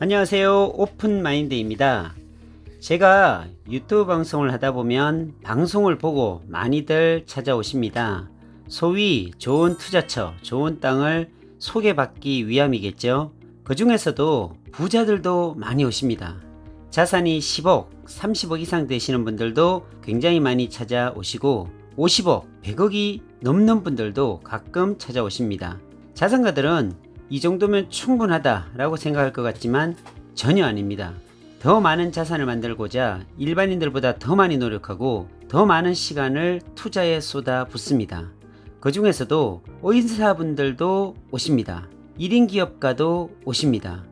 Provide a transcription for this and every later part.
안녕하세요. 오픈마인드입니다. 제가 유튜브 방송을 하다 보면 방송을 보고 많이들 찾아오십니다. 소위 좋은 투자처, 좋은 땅을 소개받기 위함이겠죠. 그 중에서도 부자들도 많이 오십니다. 자산이 10억, 30억 이상 되시는 분들도 굉장히 많이 찾아오시고 50억, 100억이 넘는 분들도 가끔 찾아오십니다. 자산가들은 이 정도면 충분하다라고 생각할 것 같지만 전혀 아닙니다. 더 많은 자산을 만들고자 일반인들보다 더 많이 노력하고 더 많은 시간을 투자에 쏟아붓습니다. 그 중에서도 의사분들도 오십니다. 1인 기업가도 오십니다.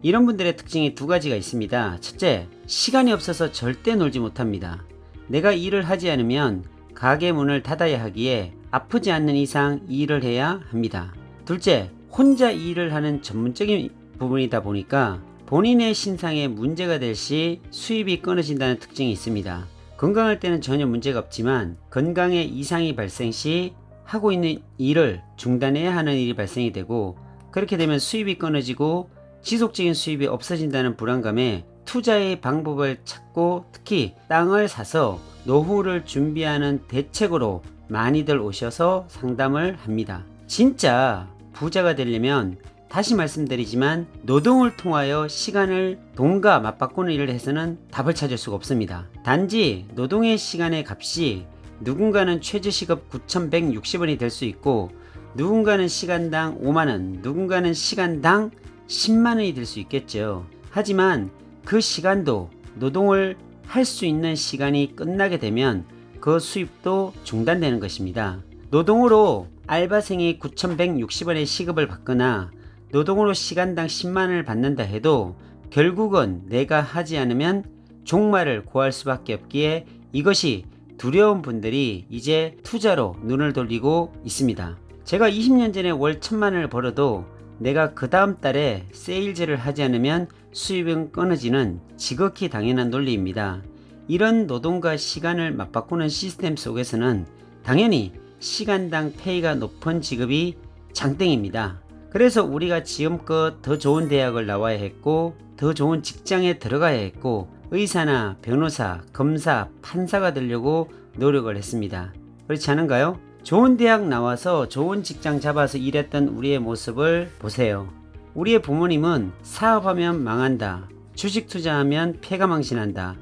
이런 분들의 특징이 두 가지가 있습니다. 첫째, 시간이 없어서 절대 놀지 못합니다. 내가 일을 하지 않으면 가게 문을 닫아야 하기에 아프지 않는 이상 일을 해야 합니다. 둘째, 혼자 일을 하는 전문적인 부분이다 보니까 본인의 신상에 문제가 될 시 수입이 끊어진다는 특징이 있습니다. 건강할 때는 전혀 문제가 없지만 건강에 이상이 발생 시 하고 있는 일을 중단해야 하는 일이 발생이 되고 그렇게 되면 수입이 끊어지고 지속적인 수입이 없어진다는 불안감에 투자의 방법을 찾고 특히 땅을 사서 노후를 준비하는 대책으로 많이들 오셔서 상담을 합니다. 진짜 부자가 되려면 다시 말씀드리지만 노동을 통하여 시간을 돈과 맞바꾸는 일을 해서는 답을 찾을 수가 없습니다. 단지 노동의 시간의 값이 누군가는 최저시급 9,160원이 될 수 있고 누군가는 시간당 5만원, 누군가는 시간당 10만원이 될 수 있겠죠. 하지만 그 시간도 노동을 할 수 있는 시간이 끝나게 되면 그 수입도 중단되는 것입니다. 노동으로 알바생이 9,160원의 시급을 받거나 노동으로 시간당 10만원을 받는다 해도 결국은 내가 하지 않으면 종말을 고할 수밖에 없기에 이것이 두려운 분들이 이제 투자로 눈을 돌리고 있습니다. 제가 20년 전에 월 1,000만원을 벌어도 내가 그 다음 달에 세일즈를 하지 않으면 수입은 끊어지는 지극히 당연한 논리입니다. 이런 노동과 시간을 맞바꾸는 시스템 속에서는 당연히 시간당 페이가 높은 직업이 장땡입니다. 그래서 우리가 지금껏 더 좋은 대학을 나와야 했고 더 좋은 직장에 들어가야 했고 의사나 변호사, 검사, 판사가 되려고 노력을 했습니다. 그렇지 않은가요? 좋은 대학 나와서 좋은 직장 잡아서 일했던 우리의 모습을 보세요. 우리의 부모님은 사업하면 망한다, 주식 투자하면 폐가망신한다,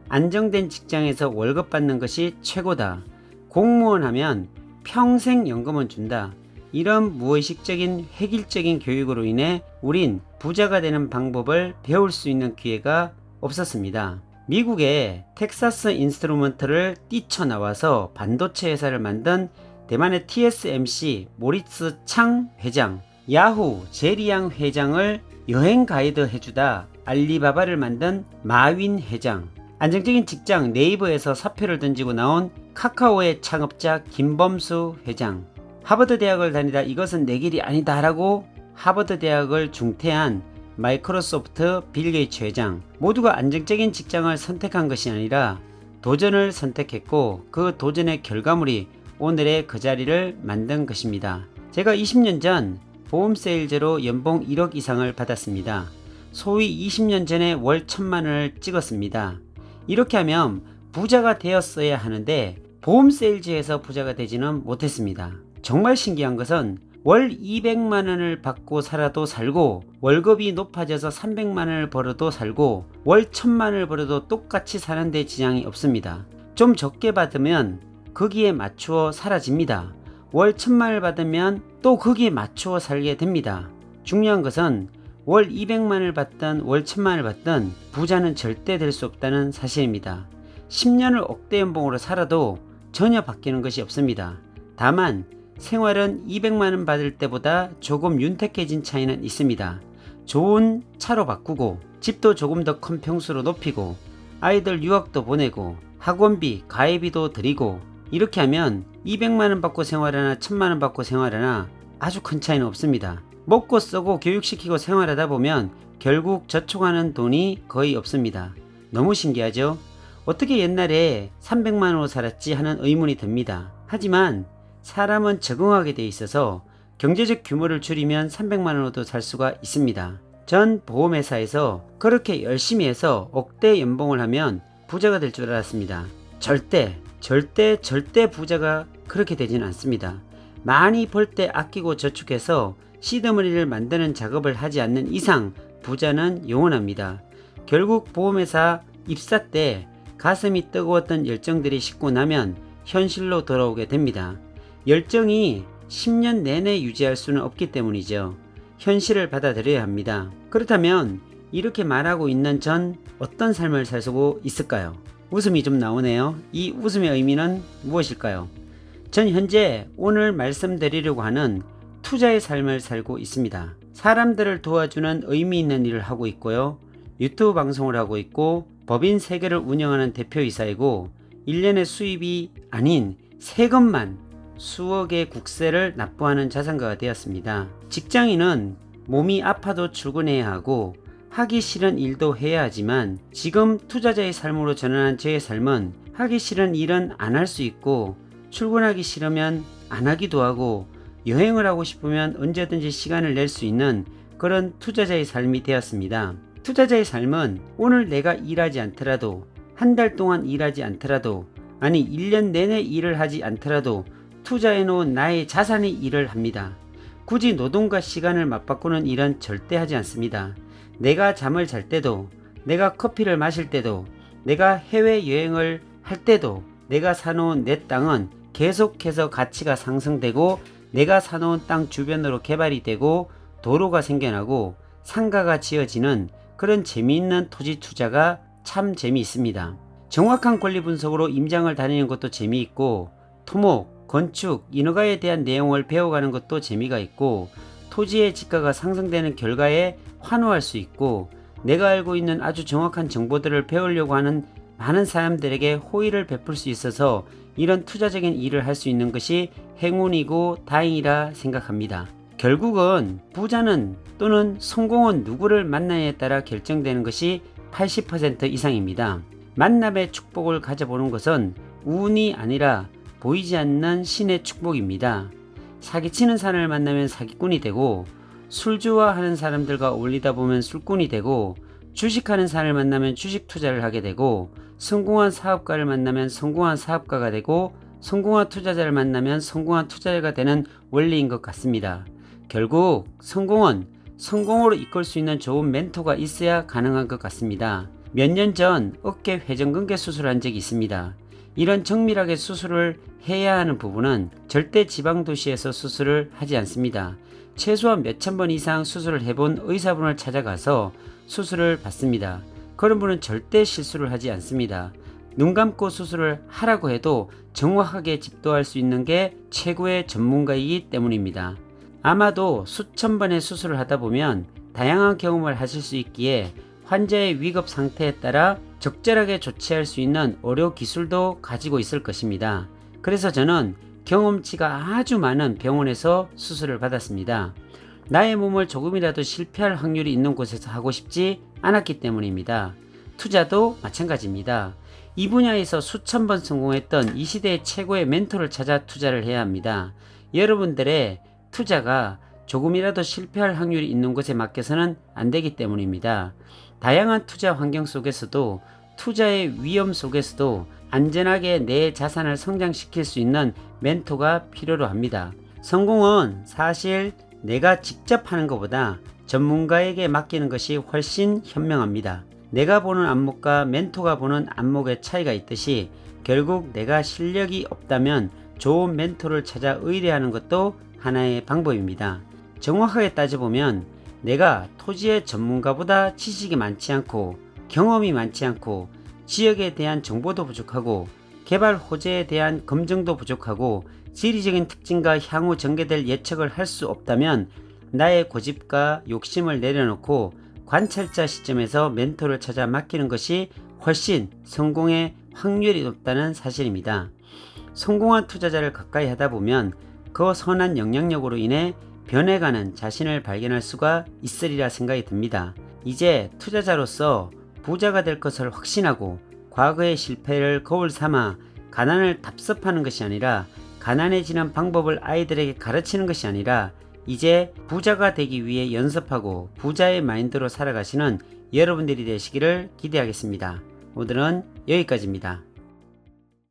안정된 직장에서 월급 받는 것이 최고다, 공무원 하면 평생 연금은 준다. 이런 무의식적인 획일적인 교육으로 인해 우린 부자가 되는 방법을 배울 수 있는 기회가 없었습니다. 미국의 텍사스 인스트루먼트를 뛰쳐나와서 반도체 회사를 만든 대만의 TSMC 모리츠 창 회장, 야후 제리양 회장을 여행 가이드 해주다 알리바바를 만든 마윈 회장, 안정적인 직장 네이버에서 사표를 던지고 나온 카카오의 창업자 김범수 회장, 하버드 대학을 다니다 이것은 내 길이 아니다 라고 하버드 대학을 중퇴한 마이크로소프트 빌 게이츠 회장, 모두가 안정적인 직장을 선택한 것이 아니라 도전을 선택했고 그 도전의 결과물이 오늘의 그 자리를 만든 것입니다. 제가 20년 전 보험 세일즈로 연봉 1억 이상을 받았습니다. 소위 20년 전에 월 1,000만원을 찍었습니다. 이렇게 하면 부자가 되었어야 하는데 보험 세일즈에서 부자가 되지는 못했습니다. 정말 신기한 것은 월 200만원을 받고 살아도 살고 월급이 높아져서 300만원을 벌어도 살고 월 1,000만원을 벌어도 똑같이 사는데 지장이 없습니다. 좀 적게 받으면 거기에 맞추어 사라집니다. 월 1,000만원을 받으면 또 거기에 맞추어 살게 됩니다. 중요한 것은 월 200만원을 받든 월 1,000만원을 받든 부자는 절대 될 수 없다는 사실입니다. 10년을 억대 연봉으로 살아도 전혀 바뀌는 것이 없습니다. 다만 생활은 200만원 받을 때보다 조금 윤택해진 차이는 있습니다. 좋은 차로 바꾸고 집도 조금 더 큰 평수로 높이고 아이들 유학도 보내고 학원비, 가해비도 드리고 이렇게 하면 200만원 받고 생활하나 1,000만원 받고 생활하나 아주 큰 차이는 없습니다. 먹고 쓰고 교육시키고 생활하다 보면 결국 저축하는 돈이 거의 없습니다. 너무 신기하죠? 어떻게 옛날에 300만원으로 살았지 하는 의문이 듭니다. 하지만 사람은 적응하게 돼 있어서 경제적 규모를 줄이면 300만원으로도 살 수가 있습니다. 전 보험회사에서 그렇게 열심히 해서 억대 연봉을 하면 부자가 될 줄 알았습니다. 절대 부자가 그렇게 되지는 않습니다. 많이 벌 때 아끼고 저축해서 시드머니를 만드는 작업을 하지 않는 이상 부자는 영원합니다. 결국 보험회사 입사 때 가슴이 뜨거웠던 열정들이 식고 나면 현실로 돌아오게 됩니다. 열정이 10년 내내 유지할 수는 없기 때문이죠. 현실을 받아들여야 합니다. 그렇다면 이렇게 말하고 있는 전 어떤 삶을 살고 있을까요? 웃음이 좀 나오네요. 이 웃음의 의미는 무엇일까요? 전 현재 오늘 말씀드리려고 하는 투자의 삶을 살고 있습니다. 사람들을 도와주는 의미 있는 일을 하고 있고요. 유튜브 방송을 하고 있고 법인 3개를 운영하는 대표이사이고 1년의 수입이 아닌 세금만 수억의 국세를 납부하는 자산가가 되었습니다. 직장인은 몸이 아파도 출근해야 하고 하기 싫은 일도 해야 하지만 지금 투자자의 삶으로 전환한 저의 삶은 하기 싫은 일은 안 할 수 있고 출근하기 싫으면 안 하기도 하고 여행을 하고 싶으면 언제든지 시간을 낼 수 있는 그런 투자자의 삶이 되었습니다. 투자자의 삶은 오늘 내가 일하지 않더라도 한 달 동안 일하지 않더라도 아니 1년 내내 일을 하지 않더라도 투자해 놓은 나의 자산이 일을 합니다. 굳이 노동과 시간을 맞바꾸는 일은 절대 하지 않습니다. 내가 잠을 잘 때도 내가 커피를 마실 때도 내가 해외여행을 할 때도 내가 사놓은 내 땅은 계속해서 가치가 상승되고 내가 사놓은 땅 주변으로 개발이 되고 도로가 생겨나고 상가가 지어지는 그런 재미있는 토지 투자가 참 재미있습니다. 정확한 권리 분석으로 임장을 다니는 것도 재미있고 토목, 건축, 인허가에 대한 내용을 배워가는 것도 재미가 있고 토지의 지가가 상승되는 결과에 환호할 수 있고 내가 알고 있는 아주 정확한 정보들을 배우려고 하는 많은 사람들에게 호의를 베풀 수 있어서 이런 투자적인 일을 할 수 있는 것이 행운이고 다행이라 생각합니다. 결국은 부자는 또는 성공은 누구를 만나냐에 따라 결정되는 것이 80% 이상입니다. 만남의 축복을 가져보는 것은 운이 아니라 보이지 않는 신의 축복입니다. 사기치는 사람을 만나면 사기꾼이 되고 술 좋아하는 사람들과 어울리다 보면 술꾼이 되고 주식하는 사람을 만나면 주식 투자를 하게 되고 성공한 사업가를 만나면 성공한 사업가가 되고 성공한 투자자를 만나면 성공한 투자자가 되는 원리인 것 같습니다. 결국 성공은 성공으로 이끌 수 있는 좋은 멘토가 있어야 가능한 것 같습니다. 몇 년 전 어깨 회전근개 수술을 한 적이 있습니다. 이런 정밀하게 수술을 해야 하는 부분은 절대 지방도시에서 수술을 하지 않습니다. 최소한 몇천 번 이상 수술을 해본 의사분을 찾아가서 수술을 받습니다. 그런 분은 절대 실수를 하지 않습니다. 눈 감고 수술을 하라고 해도 정확하게 집도할 수 있는 게 최고의 전문가이기 때문입니다. 아마도 수천 번의 수술을 하다 보면 다양한 경험을 하실 수 있기에 환자의 위급 상태에 따라 적절하게 조치할 수 있는 의료 기술도 가지고 있을 것입니다. 그래서 저는 경험치가 아주 많은 병원에서 수술을 받았습니다. 나의 몸을 조금이라도 실패할 확률이 있는 곳에서 하고 싶지 않았기 때문입니다. 투자도 마찬가지입니다. 이 분야에서 수천 번 성공했던 이 시대의 최고의 멘토를 찾아 투자를 해야 합니다. 여러분들의 투자가 조금이라도 실패할 확률이 있는 곳에 맡겨서는 안 되기 때문입니다. 다양한 투자 환경 속에서도 투자의 위험 속에서도 안전하게 내 자산을 성장시킬 수 있는 멘토가 필요로 합니다. 성공은 사실 내가 직접 하는 것보다 전문가에게 맡기는 것이 훨씬 현명합니다. 내가 보는 안목과 멘토가 보는 안목의 차이가 있듯이 결국 내가 실력이 없다면 좋은 멘토를 찾아 의뢰하는 것도 하나의 방법입니다. 정확하게 따져보면 내가 토지의 전문가보다 지식이 많지 않고 경험이 많지 않고 지역에 대한 정보도 부족하고 개발 호재에 대한 검증도 부족하고 지리적인 특징과 향후 전개될 예측을 할 수 없다면 나의 고집과 욕심을 내려놓고 관찰자 시점에서 멘토를 찾아 맡기는 것이 훨씬 성공의 확률이 높다는 사실입니다. 성공한 투자자를 가까이 하다 보면 그 선한 영향력으로 인해 변해가는 자신을 발견할 수가 있으리라 생각이 듭니다. 이제 투자자로서 부자가 될 것을 확신하고 과거의 실패를 거울 삼아 가난을 답습하는 것이 아니라 가난해지는 방법을 아이들에게 가르치는 것이 아니라 이제 부자가 되기 위해 연습하고 부자의 마인드로 살아가시는 여러분들이 되시기를 기대하겠습니다. 오늘은 여기까지입니다.